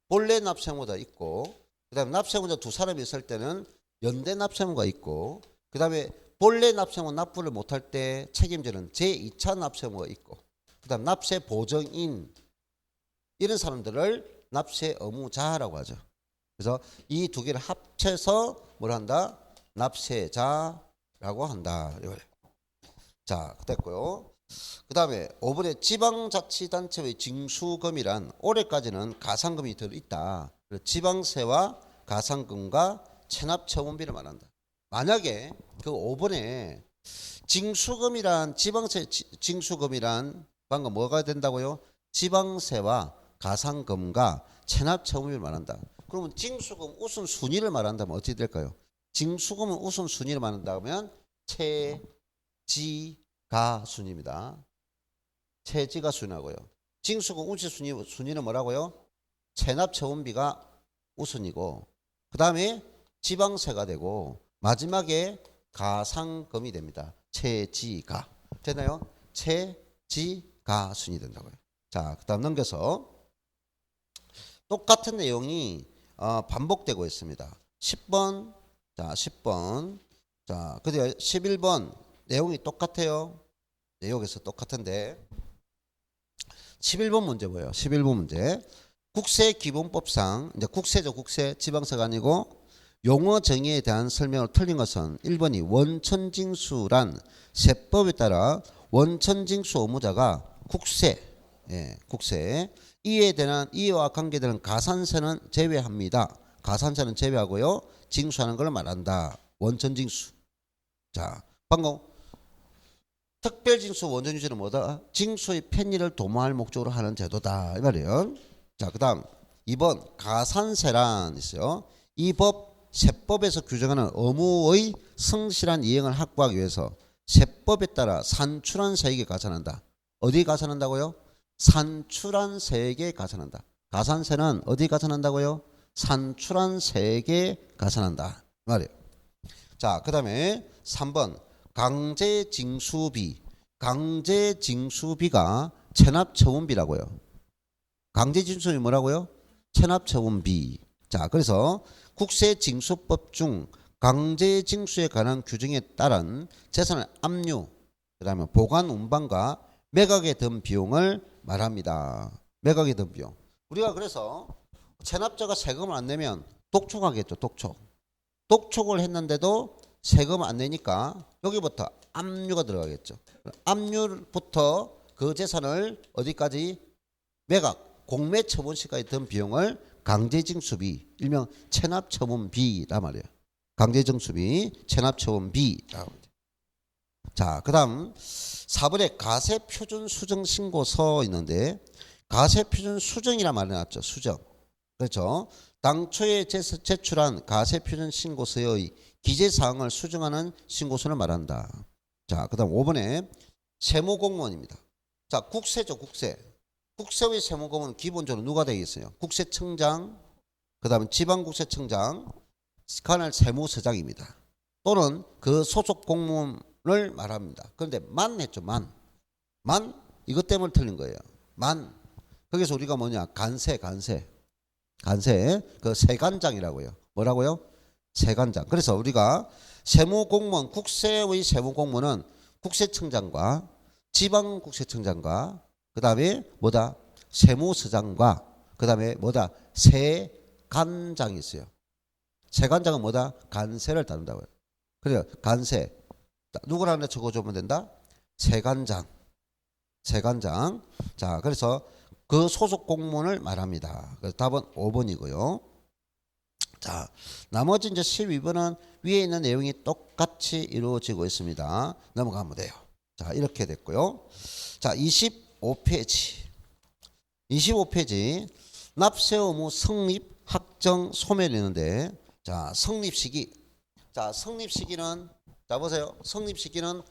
본래 납세 의무자 있고, 그다음에 납세 의무자 두 사람이 있을 때는 연대 납세 의무가 있고, 그다음에 본래 납세 의무 납부를 못할 때 책임지는 제2차 납세 의무가 있고, 그다음 납세 보정인 이런 사람들을 납세 의무자라고 하죠. 그래서 이 두 개를 합쳐서 뭘 한다? 납세자라고 한다. 자, 됐고요. 그 다음에 5번에 지방자치단체의 징수금이란 올해까지는 가산금이 들어있다. 지방세와 가산금과 체납처분비를 말한다. 만약에 그 5번에 징수금이란 지방세 징수금이란 방금 뭐가 된다고요? 지방세와 가산금과 체납처분비를 말한다. 그러면 징수금 우선순위를 말한다면 어떻게 될까요? 징수금은 우선순위를 말한다면 최지가순입니다. 최지가순하고요. 징수금 우선순위는 뭐라고요? 체납처분비가 우선이고, 그 다음에 지방세가 되고, 마지막에 가산금이 됩니다. 최지가. 되나요? 최지가순이 된다고요. 자, 그 다음 넘겨서 똑같은 내용이 반복되고 있습니다. 10번, 자, 10번, 자, 그리고 11번 내용이 똑같아요. 내용에서 똑같은데 11번 문제 뭐예요? 11번 문제. 국세기본법상 이제 국세죠, 국세. 지방세가 아니고 용어 정의에 대한 설명을 틀린 것은 1번이 원천징수란 세법에 따라 원천징수 의무자가 국세, 국세. 이와 관계되는 가산세는 제외합니다. 가산세는 제외하고요. 징수하는 걸 말한다. 원천징수. 자, 방금 특별징수 원천징수는 뭐다? 징수의 편의를 도모할 목적으로 하는 제도다. 이 말이에요. 자, 그 다음 2번 가산세란 있어요. 이 법 세법에서 규정하는 의무의 성실한 이행을 확보하기 위해서 세법에 따라 산출한 세액에 가산한다. 어디에 가산한다고요? 산출한 세액에 가산한다. 가산세는 어디에 가산한다고요? 산출한 세액에 가산한다. 말이에요. 자, 그 다음에 3번 강제징수비. 강제징수비가 체납처분비라고요. 강제징수비 뭐라고요? 체납처분비. 자, 그래서 국세징수법 중 강제징수에 관한 규정에 따른 재산의 압류, 그 다음에 보관 운반과 매각에 든 비용을 말합니다. 매각에 든 비용. 우리가 그래서 체납자가 세금을 안 내면 독촉하겠죠. 독촉을 했는데도 세금 안 내니까 여기부터 압류가 들어가겠죠. 압류부터 그 재산을 어디까지? 매각, 공매 처분시까지 든 비용을 강제징수비, 일명 체납처분비란 말이에요. 강제징수비, 체납처분비라고 합니다. 자, 그 다음 4번에 가세표준수정신고서 있는데 가세표준수정이란 말이 나왔죠. 수정. 그렇죠. 당초에 제출한 가세표준신고서의 기재사항을 수정하는 신고서를 말한다. 자, 그 다음 5번에 세무공무원입니다. 자, 국세죠. 국세. 국세의 세무공무원은 기본적으로 누가 되겠어요? 국세청장, 그 다음에 지방국세청장, 관할 세무서장입니다. 또는 그 소속 공무원을 말합니다. 그런데 만 했죠. 만 이것 때문에 틀린 거예요. 거기서 우리가 뭐냐? 간세 그 세관장이라고요. 뭐라고요? 세관장. 그래서 우리가 세무공무원, 국세의 세무공무원은 국세청장과 지방국세청장과 그 다음에 뭐다? 세무서장과 그 다음에 뭐다? 세관장이 있어요. 세관장은 뭐다? 간세를 다룬다고요. 그래요. 간세. 누구를 하나 적어주면 된다? 세관장. 자, 그래서 그 소속 공무원을 말합니다. 그래서 답은 5번이고요. 자, 나머지 이제 12번은 위에 있는 내용이 똑같이 이루어지고 있습니다. 넘어가면 돼요. 자, 이렇게 됐고요. 자, 25페이지 납세 의무 성립 확정 소멸이 있는데, 자, 성립 시기. 자, 성립 시기는, 자, 보세요. 성립 시기는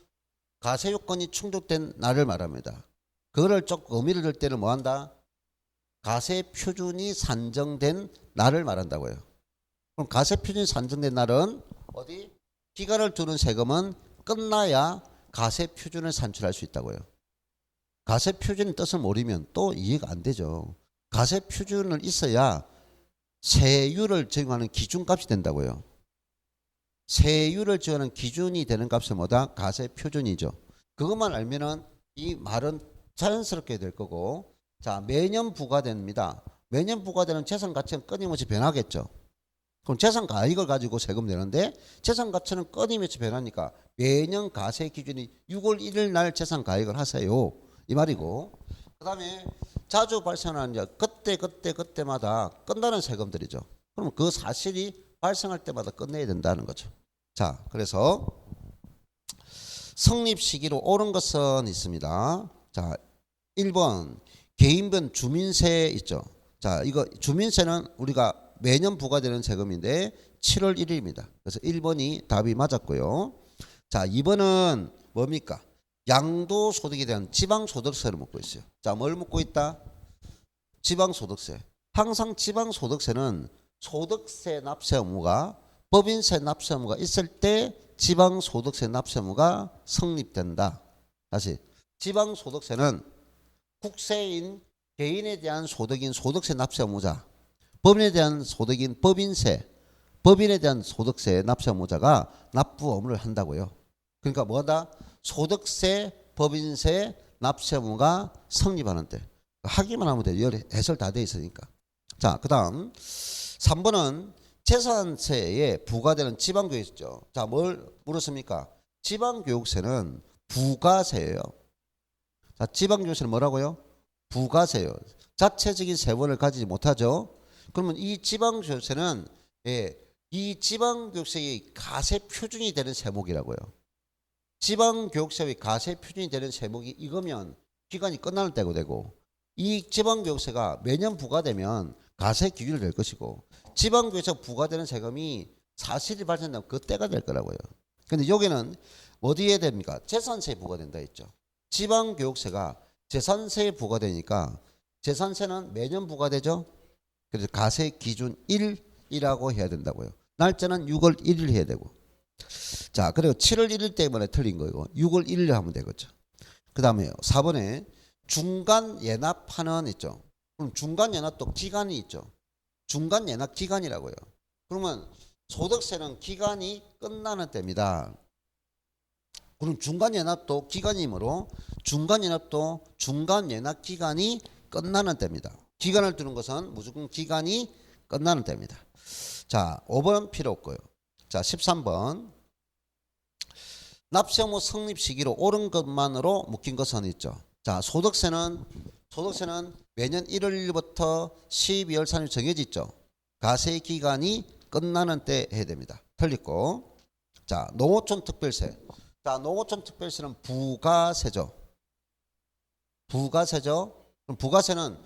가세 요건이 충족된 날을 말합니다. 그거를 조금 의미를 들 때는 뭐 한다? 가세 표준이 산정된 날을 말한다고요. 그럼 가세 표준이 산정된 날은 어디? 기간을 두는 세금은 끝나야 가세 표준을 산출할 수 있다고요. 가세 표준의 뜻을 모르면 또 이해가 안 되죠. 가세 표준을 있어야 세율을 적용하는 기준값이 된다고요. 세율을 적용하는 기준이 되는 값은 뭐다? 가세 표준이죠. 그것만 알면은 이 말은 자연스럽게 될 거고, 자, 매년 부과됩니다. 매년 부과되는 재산 가치는 끊임없이 변하겠죠. 그럼 재산 가액을 가지고 세금 내는데 재산 가치는 끊임없이 변하니까 매년 가세 기준이 6월 1일 날 재산 가액을 하세요. 이 말이고, 그 다음에 자주 발생하는 이제 그때마다 끝나는 세금들이죠. 그럼 그 사실이 발생할 때마다 끝내야 된다는 거죠. 자, 그래서 성립 시기로 옳은 것은 있습니다. 자, 1번 개인별 주민세 있죠. 자, 이거 주민세는 우리가 매년 부과되는 세금인데 7월 1일입니다. 그래서 1번이 답이 맞았고요. 자, 2번은 뭡니까? 양도소득에 대한 지방소득세를 묻고 있어요. 자, 뭘 묻고 있다? 지방소득세. 항상 지방소득세는 소득세 납세 의무가 법인세 납세 의무가 있을 때 지방소득세 납세 의무가 성립된다. 다시, 지방소득세는 국세인 개인에 대한 소득인 소득세 납세 의무자, 법인에 대한 소득인 법인세, 법인에 대한 소득세 납세 의무자가 납부 의무를 한다고요. 그러니까 뭐다? 소득세, 법인세, 납세 의무가 성립하는 때 하기만 하면 돼요. 해설 다 돼 있으니까. 자, 그 다음 3번은 재산세에 부과되는 지방교육세죠. 자, 뭘 물었습니까? 지방교육세는 부가세예요. 자, 지방교육세는 뭐라고요? 부가세요. 자체적인 세원을 가지지 못하죠. 그러면 이 지방교육세는 이 지방교육세의 가세 표준이 되는 세목이라고요. 지방교육세의 가세 표준이 되는 세목이 이거면 기간이 끝나는 때가 되고, 이 지방교육세가 매년 부과되면 가세 기준이 될 것이고, 지방교육세 부과되는 세금이 사실이 발생되면 그때가 될 거라고요. 근데 여기는 어디에 됩니까? 재산세에 부과된다 했죠. 지방교육세가 재산세에 부과되니까 재산세는 매년 부과되죠. 그래서 가세 기준 1이라고 해야 된다고요. 날짜는 6월 1일 해야 되고. 자, 그리고 7월 1일 때문에 틀린 거고 6월 1일 하면 되겠죠. 그 다음에 4번에 중간 예납하는 있죠. 그럼 중간 예납도 기간이 있죠. 중간 예납 기간이라고요. 그러면 소득세는 기간이 끝나는 때입니다. 그럼 중간 예납도 기간이므로 중간 예납도 중간 예납 기간이 끝나는 때입니다. 기간을 두는 것은 무조건 기간이 끝나는 때입니다. 자, 5번은 필요 없고요. 자, 13번 납세 의무 성립 시기로 옳은 것만으로 묶인 것은 있죠. 자, 소득세는 매년 1월 1일부터 12월 3일 정해져 있죠. 가세 기간이 끝나는 때 해야 됩니다. 틀리고. 자, 농어촌 특별세. 자, 농어촌 특별세는 부가세죠. 부가세죠. 그럼 부가세는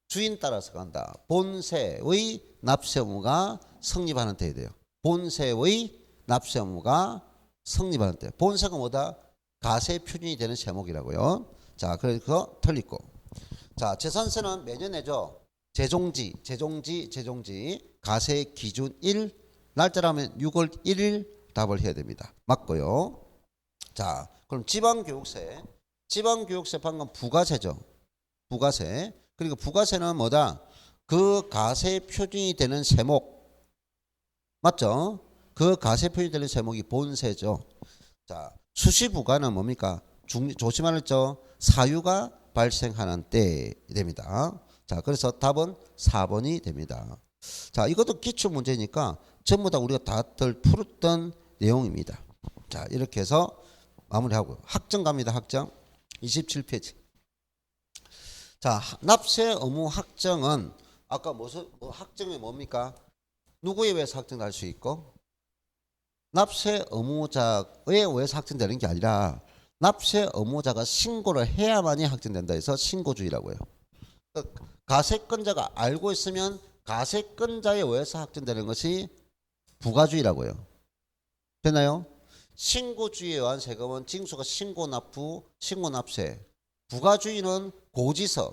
주인 따라서 간다. 본세의 납세 의무가 성립하는 때에 돼요. 본세의 납세 의무가 성립하는 때. 본세가 뭐다? 가세 표준이 되는 세목이라고요. 자, 그래서 틀리고. 자, 재산세는 매년 내죠. 재종지 가세 기준 1 날짜라면 6월 1일 답을 해야 됩니다. 맞고요. 자, 그럼 지방교육세 방금 부가세죠. 부가세. 그리고 부가세는 뭐다? 그 가세 표준이 되는 세목. 맞죠? 그 가세 표준이 되는 세목이 본세죠. 자, 수시부가는 뭡니까? 조심하랬죠? 사유가 발생하는 때 됩니다. 자, 그래서 답은 4번이 됩니다. 자, 이것도 기출 문제니까 전부 다 우리가 다들 풀었던 내용입니다. 자, 이렇게 해서 마무리하고 학점 갑니다. 학점 27페이지. 자, 납세 의무 학정은 아까 학정이 뭡니까? 누구에 의해서 학정할 수 있고 납세 의무자에 의해서 학정되는 게 아니라 납세 의무자가 신고를 해야만이 학정된다 해서 신고주의라고요. 가세권자가 알고 있으면 가세권자에 의해서 학정되는 것이 부가주의라고요. 됐나요? 신고주의에 의한 세금은 징수가 신고납부, 신고납세. 부가주의는 고지서,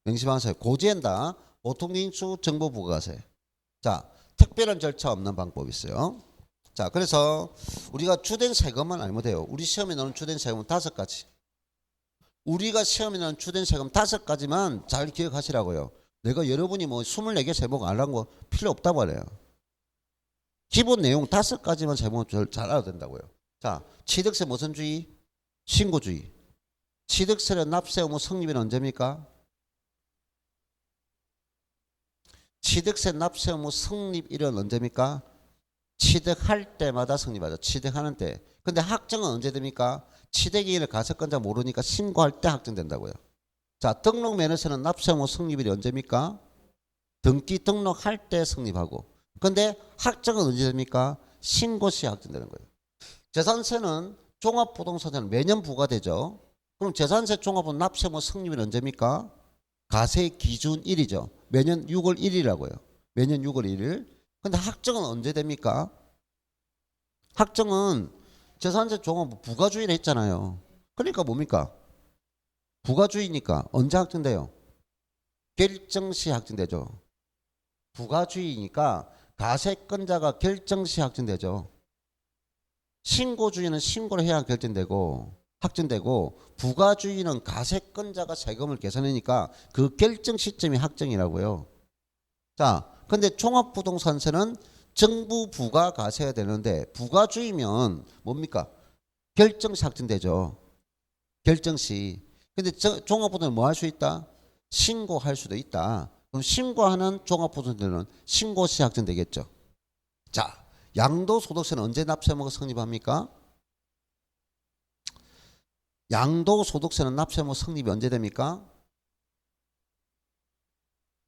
명심하세요. 고지한다. 보통징수, 정보부가세. 자, 특별한 절차 없는 방법이 있어요. 자, 그래서 우리가 주된 세금만 알면 돼요. 우리 시험에 나오는 주된 세금은 5가지. 우리가 시험에 나온 주된 세금 5가지만 잘 기억하시라고요. 내가 여러분이 뭐 24개 세목 알라는 거 필요 없다고 말해요. 기본 내용 5가지만 세목 잘 알아야 된다고요. 자, 취득세 무슨 주의? 신고주의. 취득세는 납세 의무 성립일은 언제입니까? 취득세 납세 의무 성립일은 언제입니까? 취득할 때마다 성립하죠. 취득하는 때. 근데 확정은 언제 됩니까? 취득일을 가세권자 모르니까 신고할 때 확정된다고요. 자, 등록 면허세는 납세 의무 성립일이 언제입니까? 등기 등록할 때 성립하고. 근데 확정은 언제 됩니까? 신고 시 확정되는 거예요. 재산세는 종합부동산세는 매년 부과되죠. 그럼 재산세 종합은 납세 의무 성립일은 언제입니까? 가세 기준일이죠. 매년 6월 1일이라고요. 매년 6월 1일. 근데 확정은 언제 됩니까? 확정은 재산세 종합 부가주의를 했잖아요. 그러니까 뭡니까? 부가주의니까 언제 확정돼요? 결정시 확정되죠. 부가주의니까 가세권자가 결정시 확정되죠. 신고주의는 신고를 해야 확정되고 부가주의는 가세권자가 세금을 계산하니까 그 결정 시점이 확정이라고요. 자, 근데 종합부동산세는 정부 부가 가세가 되는데 부가주의면 뭡니까? 결정시 확정되죠. 결정시. 근데 종합부동산은 뭐 할 수 있다? 신고할 수도 있다. 그럼 신고하는 종합부동산세는 신고시 확정되겠죠. 자, 양도소득세는 언제 납세의무가 성립합니까? 양도소득세는 납세의무 성립이 언제 됩니까?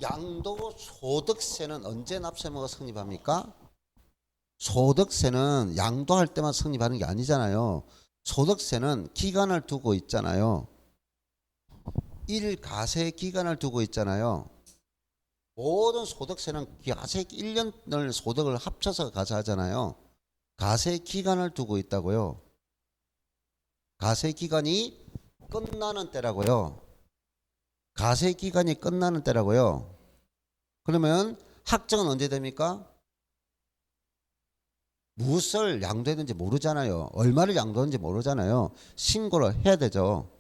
양도소득세는 언제 납세의무가 성립합니까? 소득세는 양도할 때만 성립하는 게 아니잖아요. 소득세는 기간을 두고 있잖아요. 일가세 기간을 두고 있잖아요. 모든 소득세는 가세 1년을 소득을 합쳐서 가세하잖아요. 가세 기간을 두고 있다고요. 가세 기간이 끝나는 때라고요. 가세 기간이 끝나는 때라고요. 그러면 확정은 언제 됩니까? 무엇을 양도했는지 모르잖아요. 얼마를 양도했는지 모르잖아요. 신고를 해야 되죠.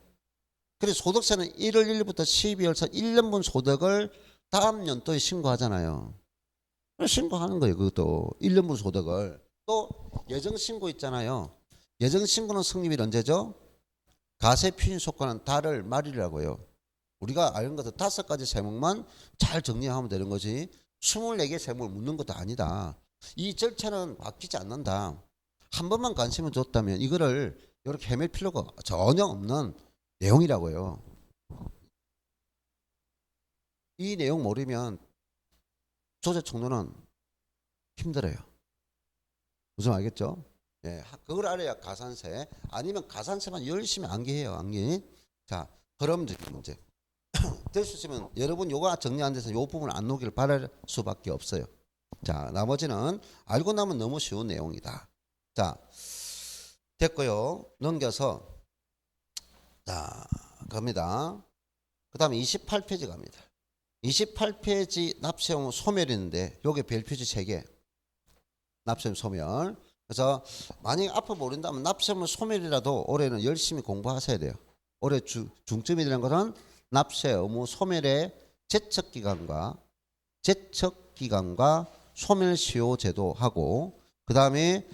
그래서 소득세는 1월 1일부터 12월 사 1년분 소득을 다음 연도에 신고하잖아요. 신고하는 거예요. 그것도 1년분 소득을. 또 예정신고 있잖아요. 예정신고는 성립일 언제죠? 가세 표준 속과는 달을 말이라고요. 우리가 아는 것은 5가지 세목만 잘 정리하면 되는 거지 24개 세목을 묻는 것도 아니다. 이 절차는 바뀌지 않는다. 한 번만 관심을 줬다면 이거를 이렇게 헤맬 필요가 전혀 없는 내용이라고요. 이 내용 모르면 조세총론은 힘들어요. 무슨 알겠죠? 예, 그걸 알아야 가산세. 아니면 가산세만 열심히 암기해요. 암기. 자, 흐름적인 문제. 될 수 있으면 여러분 요거 정리 안 돼서 요 부분 안 놓기를 바랄 수밖에 없어요. 자, 나머지는 알고 나면 너무 쉬운 내용이다. 자, 됐고요. 넘겨서 자, 갑니다. 그 다음에 28페이지 갑니다. 28페이지 납세의무 소멸인데 요게 별표지 3개. 납세의무 소멸. 그래서 만약에 앞을 모른다면 납세의무 소멸이라도 올해는 열심히 공부하셔야 돼요. 올해 중점이 되는 것은 납세 의무 소멸의 제척기간과 소멸시효 제도하고 그 다음에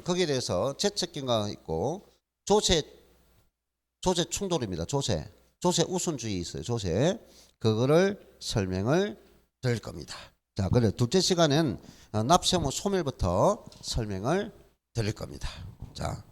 거기에 대해서 제척기간이 있고 조세 충돌입니다. 조세 우선주의 있어요. 조세 그거를 설명을 드릴 겁니다. 자, 그래 둘째 시간엔 납세 의무 소멸부터 설명을 드릴 겁니다. 자.